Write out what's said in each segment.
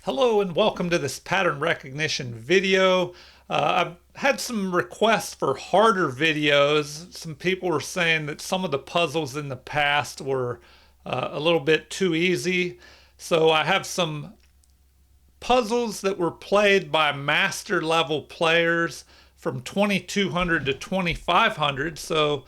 Hello and welcome to this pattern recognition video. I've had some requests for harder videos. Some people were saying that some of the puzzles in the past were a little bit too easy. So I have some puzzles that were played by master level players from 2200 to 2500. So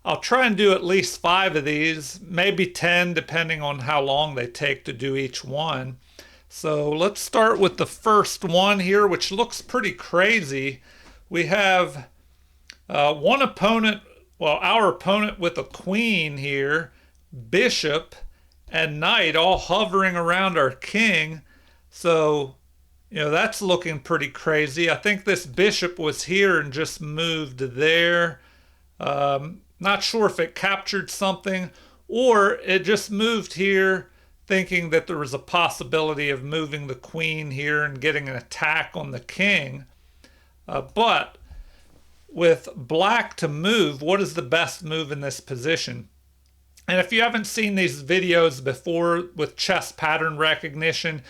I'll try and do at least 5 of these, maybe 10 depending on how long they take to do each one. So let's start with the first one here, which looks pretty crazy. We have one opponent, well, our opponent with a queen here, bishop, and knight all hovering around our king. So, that's looking pretty crazy. I think this bishop was here and just moved there. Not sure if it captured something or it just moved here thinking that there was a possibility of moving the queen here and getting an attack on the king. But with black to move, what is the best move in this position? And if you haven't seen these videos before with chess pattern recognition,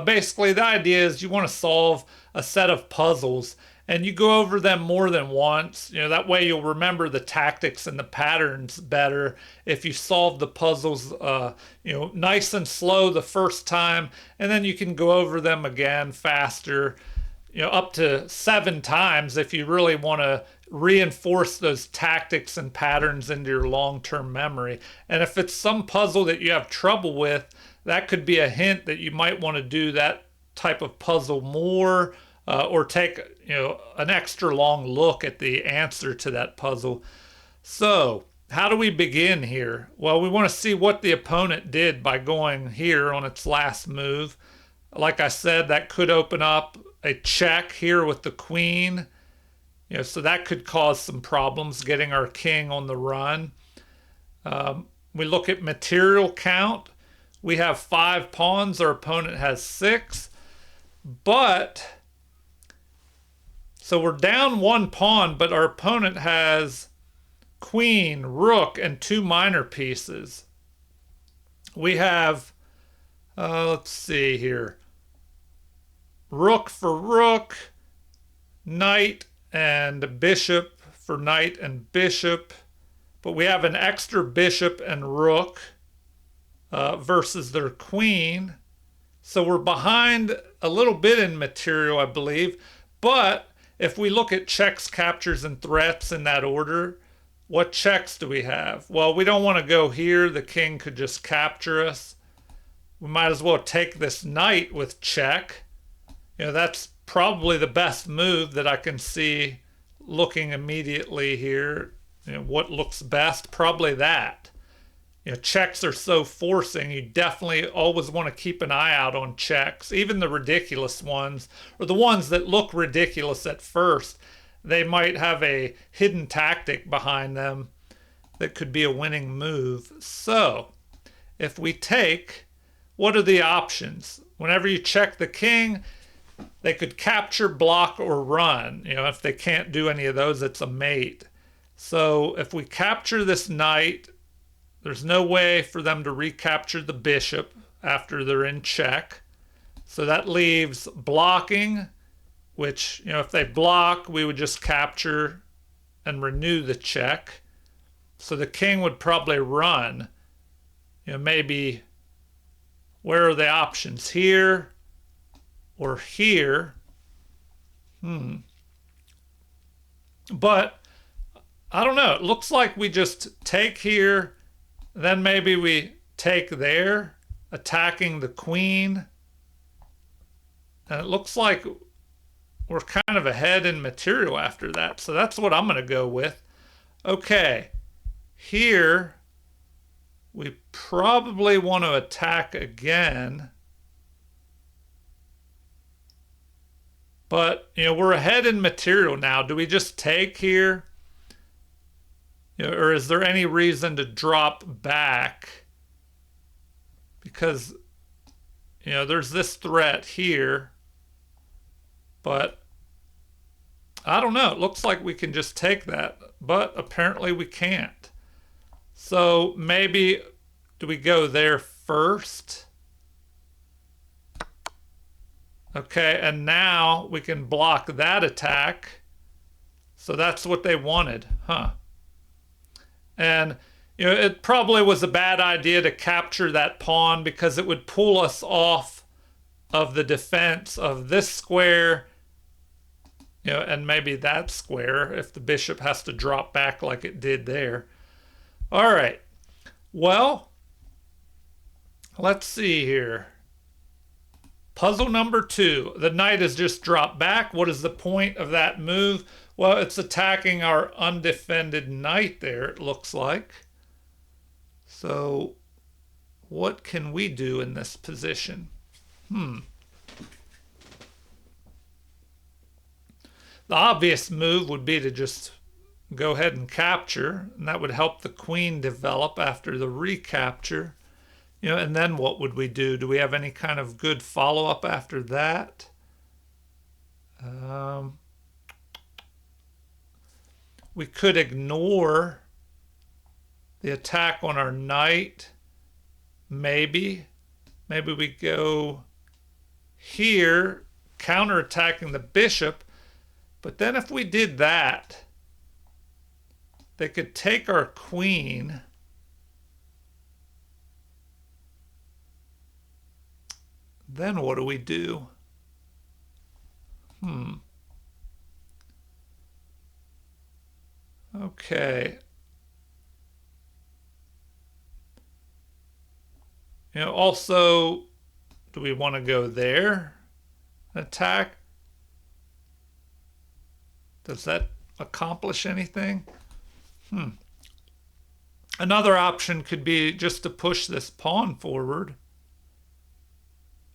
basically the idea is you want to solve a set of puzzles and you go over them more than once. That way you'll remember the tactics and the patterns better if you solve the puzzles, nice and slow the first time, and then you can go over them again faster, up to 7 times if you really want to reinforce those tactics and patterns into your long-term memory. And if it's some puzzle that you have trouble with, that could be a hint that you might want to do that type of puzzle more, or take an extra long look at the answer to that puzzle. So how do we begin here? Well, we want to see what the opponent did by going here on its last move. Like I said, that could open up a check here with the queen. So that could cause some problems getting our king on the run. We look at material count. We have 5 pawns. Our opponent has 6. So we're down 1 pawn, but our opponent has queen, rook, and 2 minor pieces. We have, let's see here, rook for rook, knight and bishop for knight and bishop. But we have an extra bishop and rook versus their queen. So we're behind a little bit in material, I believe. But if we look at checks, captures, and threats in that order, what checks do we have? Well, we don't want to go here. The king could just capture us. We might as well take this knight with check. That's probably the best move that I can see looking immediately here. What looks best? Probably that. Checks are so forcing. You definitely always want to keep an eye out on checks, even the ridiculous ones, or the ones that look ridiculous at first. They might have a hidden tactic behind them that could be a winning move. So, if we take, what are the options? Whenever you check the king, they could capture, block, or run. If they can't do any of those, it's a mate. So, if we capture this knight, there's no way for them to recapture the bishop after they're in check. So that leaves blocking, which, if they block, we would just capture and renew the check. So the king would probably run. Maybe, where are the options? Here or here? But I don't know. It looks like we just take here. Then maybe we take there, attacking the queen. And it looks like we're kind of ahead in material after that. So that's what I'm going to go with. Okay, here we probably want to attack again. But, we're ahead in material now. Do we just take here? Or is there any reason to drop back? Because, there's this threat here. But I don't know. It looks like we can just take that. But apparently we can't. So maybe, do we go there first? Okay, and now we can block that attack. So that's what they wanted, huh? And it probably was a bad idea to capture that pawn because it would pull us off of the defense of this square, and maybe that square if the bishop has to drop back like it did there. All right. Well, let's see here. Puzzle number 2. The knight has just dropped back. What is the point of that move? Well, it's attacking our undefended knight there, it looks like. So what can we do in this position? The obvious move would be to just go ahead and capture, and that would help the queen develop after the recapture. And then what would we do? Do we have any kind of good follow-up after that? We could ignore the attack on our knight. Maybe we go here, counterattacking the bishop. But then if we did that, they could take our queen. Then what do we do? Okay. Also, do we want to go there? Attack? Does that accomplish anything? Another option could be just to push this pawn forward.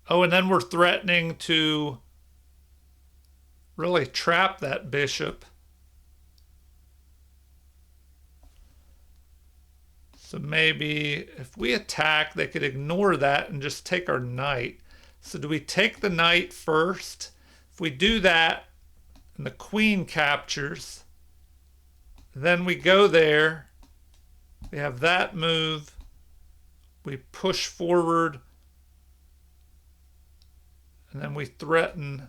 Oh, and then we're threatening to really trap that bishop. So maybe if we attack, they could ignore that and just take our knight. So do we take the knight first? If we do that and the queen captures, then we go there. We have that move. We push forward. And then we threaten.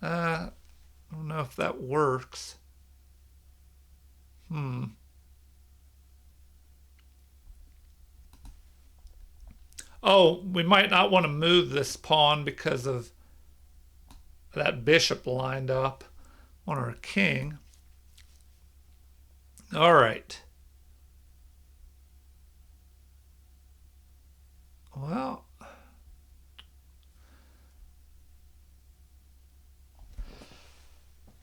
I don't know if that works. Oh, we might not want to move this pawn because of that bishop lined up on our king. All right. Well,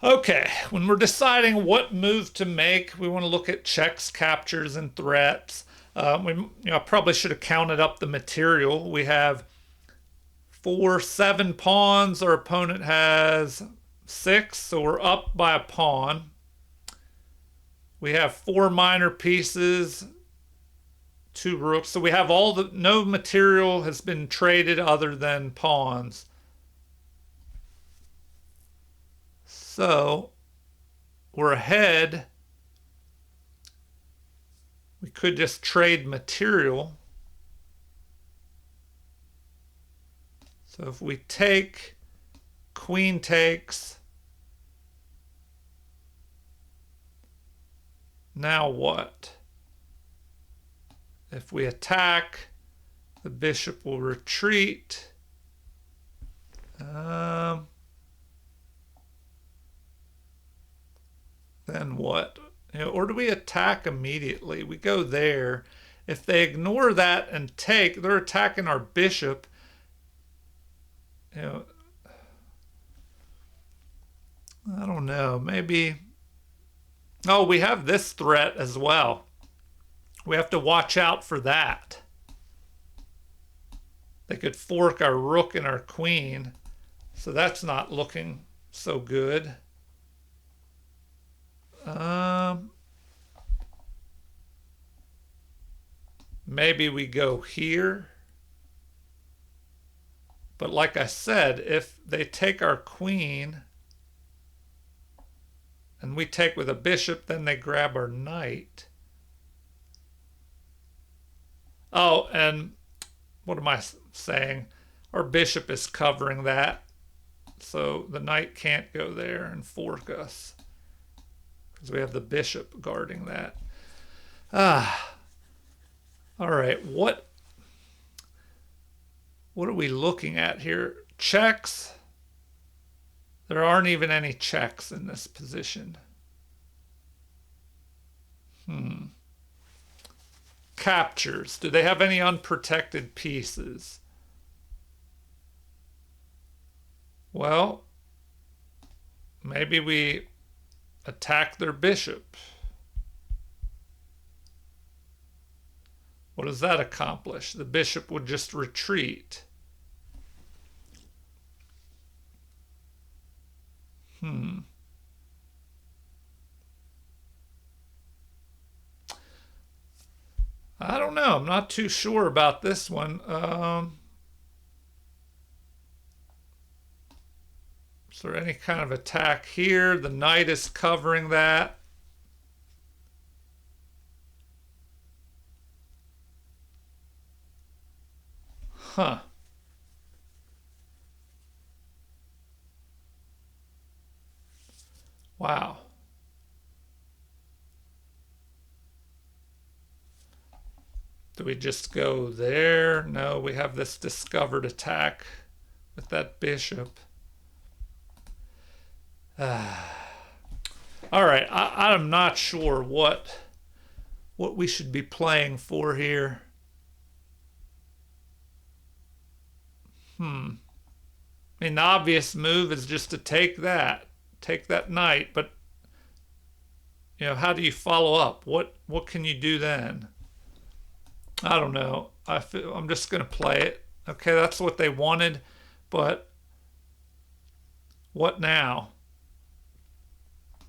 okay, when we're deciding what move to make, we want to look at checks, captures, and threats. I probably should have counted up the material. We have 7 pawns. Our opponent has 6, so we're up by a pawn. We have 4 minor pieces, 2 rooks. So we have no material has been traded other than pawns. So we're ahead. We could just trade material. So if we take, queen takes, now what? If we attack, the bishop will retreat. Then what? Or do we attack immediately? We go there. If they ignore that and take, they're attacking our bishop. I don't know. Maybe. Oh, we have this threat as well. We have to watch out for that. They could fork our rook and our queen. So that's not looking so good. Maybe we go here. But like I said, if they take our queen and we take with a bishop, then they grab our knight. Oh, and what am I saying? Our bishop is covering that, so the knight can't go there and fork us because we have the bishop guarding that. All right, what are we looking at here? Checks. There aren't even any checks in this position. Captures. Do they have any unprotected pieces? Well, maybe we attack their bishop. What does that accomplish? The bishop would just retreat. I don't know. I'm not too sure about this one. Is there any kind of attack here? The knight is covering that. Huh. Wow. Do we just go there? No, we have this discovered attack with that bishop. All right, I'm not sure what we should be playing for here. I mean, the obvious move is just to take that knight, but you know, how do you follow up? What can you do then? I don't know. I'm just going to play it. Okay, that's what they wanted, but what now?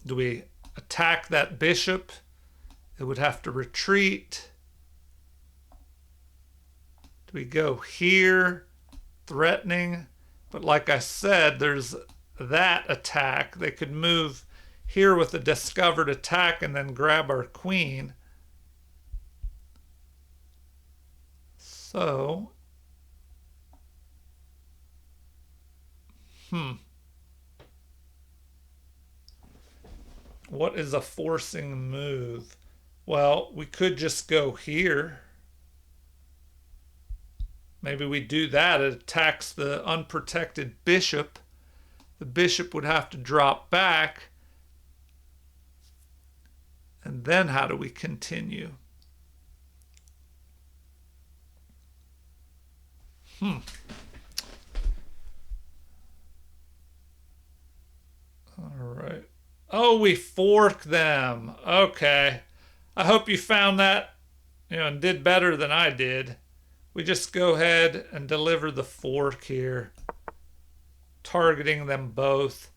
Do we attack that bishop? It would have to retreat. Do we go here, threatening? But like I said, there's that attack. They could move here with a discovered attack and then grab our queen. So, what is a forcing move? Well, we could just go here. Maybe we do that. It attacks the unprotected bishop. The bishop would have to drop back. And then how do we continue? All right. Oh, we fork them. Okay. I hope you found that, and did better than I did. We just go ahead and deliver the fork here, targeting them both.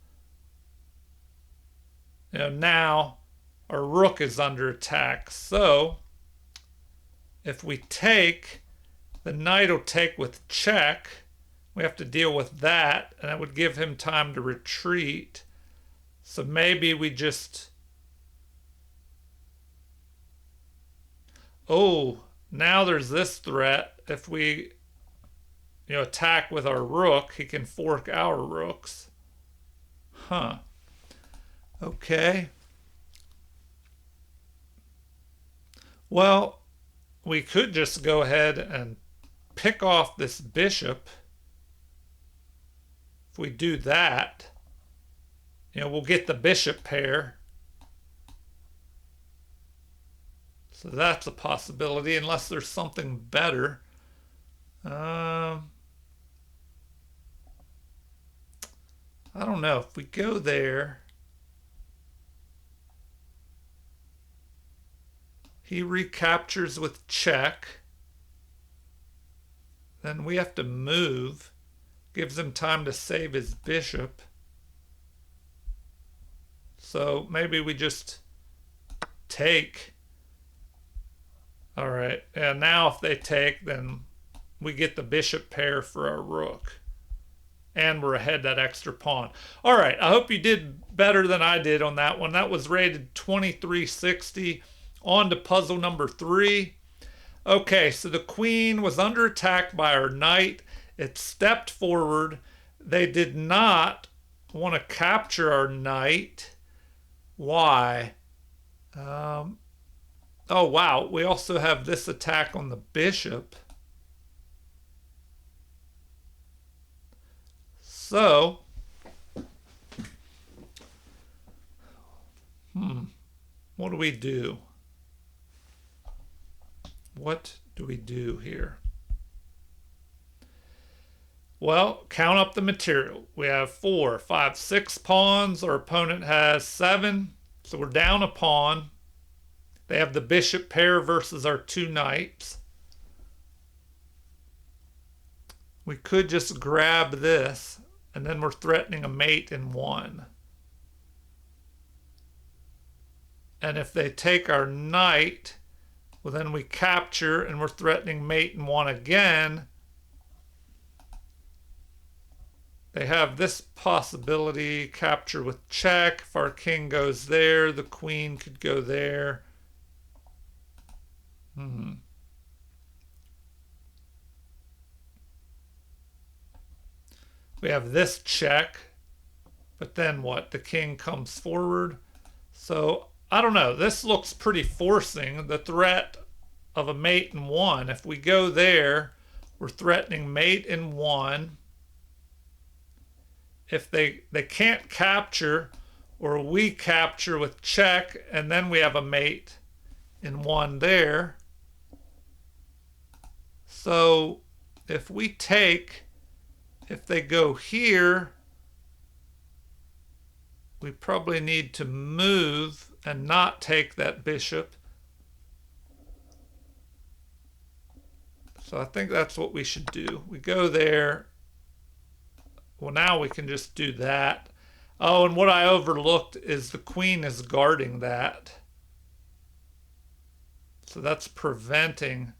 Now our rook is under attack. So if we take, the knight will take with check. We have to deal with that, and that would give him time to retreat. So maybe we just... Oh, now there's this threat. If we, attack with our rook, he can fork our rooks. Huh. Okay. Well, we could just go ahead and pick off this bishop. If we do that, we'll get the bishop pair. So that's a possibility, unless there's something better. I don't know. If we go there, he recaptures with check. Then we have to move. Gives him time to save his bishop. So maybe we just take. All right, and now if they take, then we get the bishop pair for our rook. And we're ahead that extra pawn. All right, I hope you did better than I did on that one. That was rated 2360. On to puzzle number 3. Okay, so the queen was under attack by our knight. It stepped forward. They did not want to capture our knight. Why? Oh, wow. We also have this attack on the bishop. So, what do we do? What do we do here? Well, count up the material. We have 4, 5, 6 pawns. Our opponent has 7. So we're down a pawn. They have the bishop pair versus our 2 knights. We could just grab this, and then we're threatening a mate in 1. And if they take our knight, well, then we capture, and we're threatening mate in 1 again. They have this possibility, capture with check. If our king goes there, the queen could go there. We have this check, but then what? The king comes forward. So, I don't know. This looks pretty forcing. The threat of a mate in 1. If we go there, we're threatening mate in 1. If they can't capture, or we capture with check, and then we have a mate in 1 there. So if we take, if they go here, we probably need to move and not take that bishop. So I think that's what we should do. We go there. Well, now we can just do that. Oh, and what I overlooked is the queen is guarding that. So that's preventing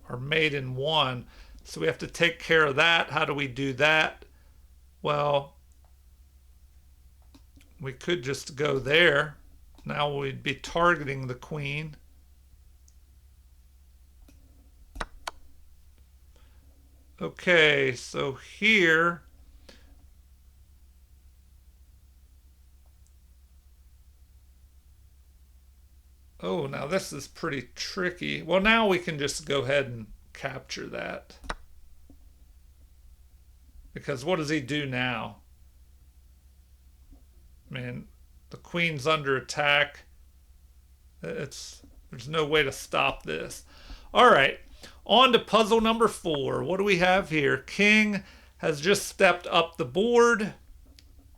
our mate in 1. So we have to take care of that. How do we do that? Well, we could just go there. Now we'd be targeting the queen. Okay, so here, oh, now this is pretty tricky. Well, now we can just go ahead and capture that. Because what does he do now? I mean, the queen's under attack. There's no way to stop this. All right. On to puzzle number 4. What do we have here? King has just stepped up the board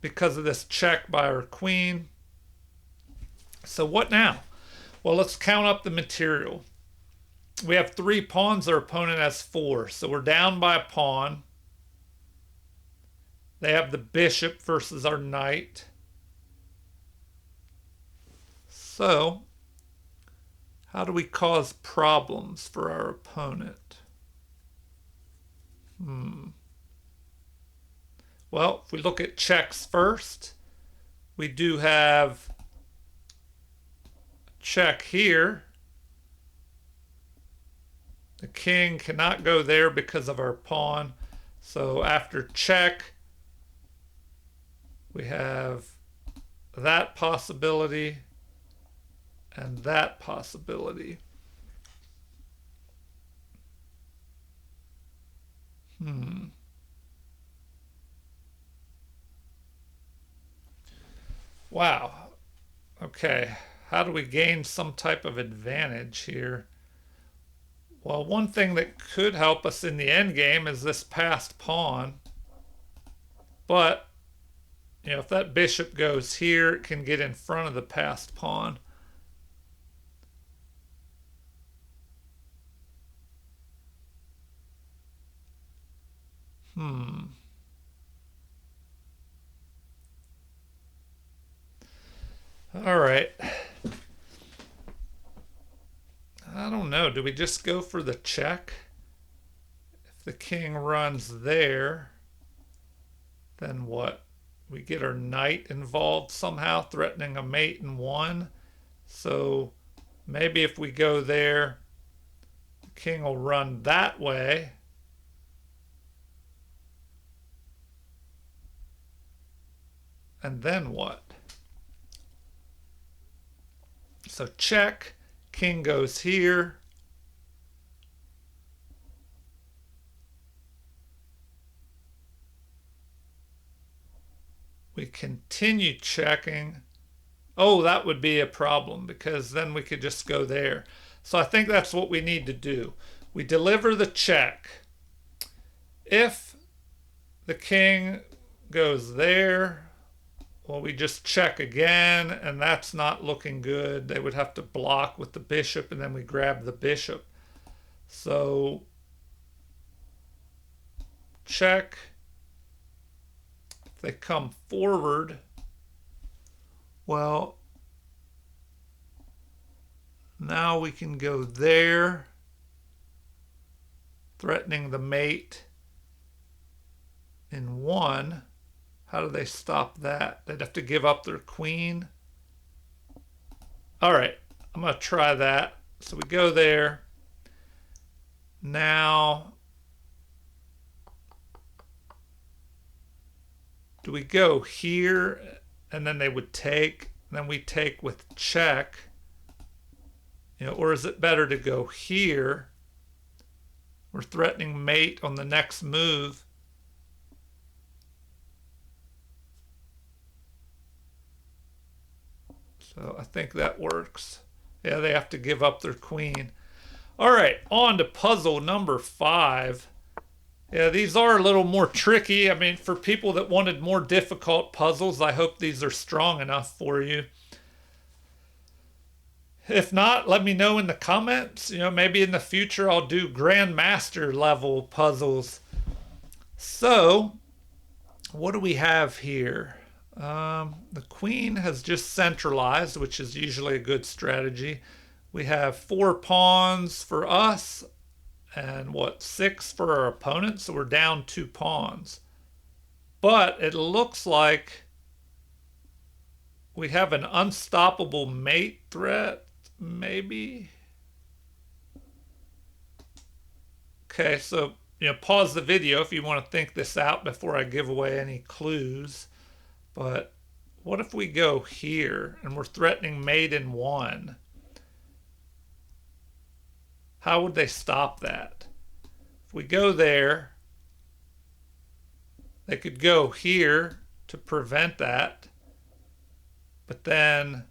because of this check by our queen. So what now? Well, let's count up the material. We have 3 pawns. Our opponent has 4. So we're down by a pawn. They have the bishop versus our knight. So how do we cause problems for our opponent? Well, if we look at checks first, we do have check here. The king cannot go there because of our pawn. So after check, we have that possibility and that possibility. Wow. Okay. How do we gain some type of advantage here? Well, one thing that could help us in the end game is this passed pawn. But, you know, if that bishop goes here, it can get in front of the passed pawn. All right. I don't know. Do we just go for the check? If the king runs there, then what? We get our knight involved somehow, threatening a mate in 1. So maybe if we go there, the King will run that way. And then what? So check, king goes here. We continue checking. Oh, that would be a problem because then we could just go there. So I think that's what we need to do. We deliver the check. If the king goes there, well, we just check again, and that's not looking good. They would have to block with the bishop, and then we grab the bishop. So check. If they come forward, well, now we can go there, threatening the mate in 1. How do they stop that? They'd have to give up their queen. All right, I'm going to try that. So we go there. Now, do we go here and then they would take, and then we take with check? You know, or is it better to go here? We're threatening mate on the next move. So I think that works. Yeah, they have to give up their queen. All right, on to puzzle number 5. Yeah, these are a little more tricky. I mean, for people that wanted more difficult puzzles, I hope these are strong enough for you. If not, let me know in the comments. You know, maybe in the future I'll do Grandmaster level puzzles. So, what do we have here? The queen has just centralized, which is usually a good strategy. We have 4 pawns for us and 6 for our opponent, so we're down 2 pawns. But it looks like we have an unstoppable mate threat, maybe. Okay, so pause the video if you want to think this out before I give away any clues. But what if we go here and we're threatening mate in 1? How would they stop that? If we go there, they could go here to prevent that. But then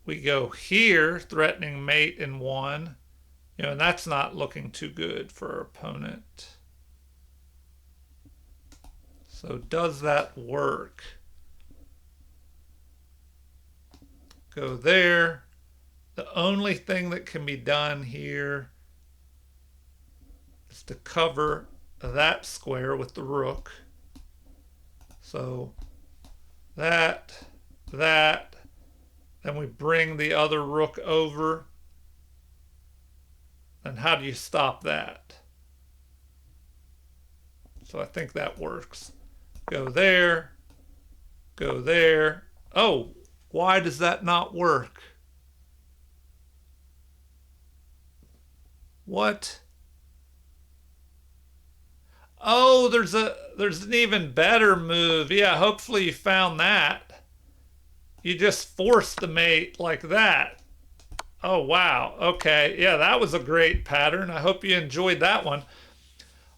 we go here, threatening mate in 1. And that's not looking too good for our opponent. So does that work? Go there. The only thing that can be done here is to cover that square with the rook. So that, then we bring the other rook over. And how do you stop that? So I think that works. Go there, go there. Oh, why does that not work? What? Oh, there's an even better move. Yeah, hopefully you found that. You just force the mate like that. Oh, wow. Okay. Yeah, that was a great pattern. I hope you enjoyed that one.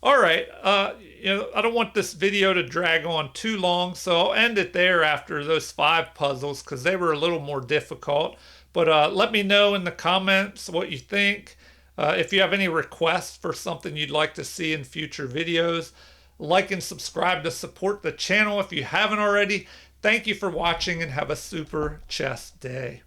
All right. I don't want this video to drag on too long, so I'll end it there after those 5 puzzles because they were a little more difficult. But let me know in the comments what you think. If you have any requests for something you'd like to see in future videos, like and subscribe to support the channel if you haven't already. Thank you for watching and have a super chess day.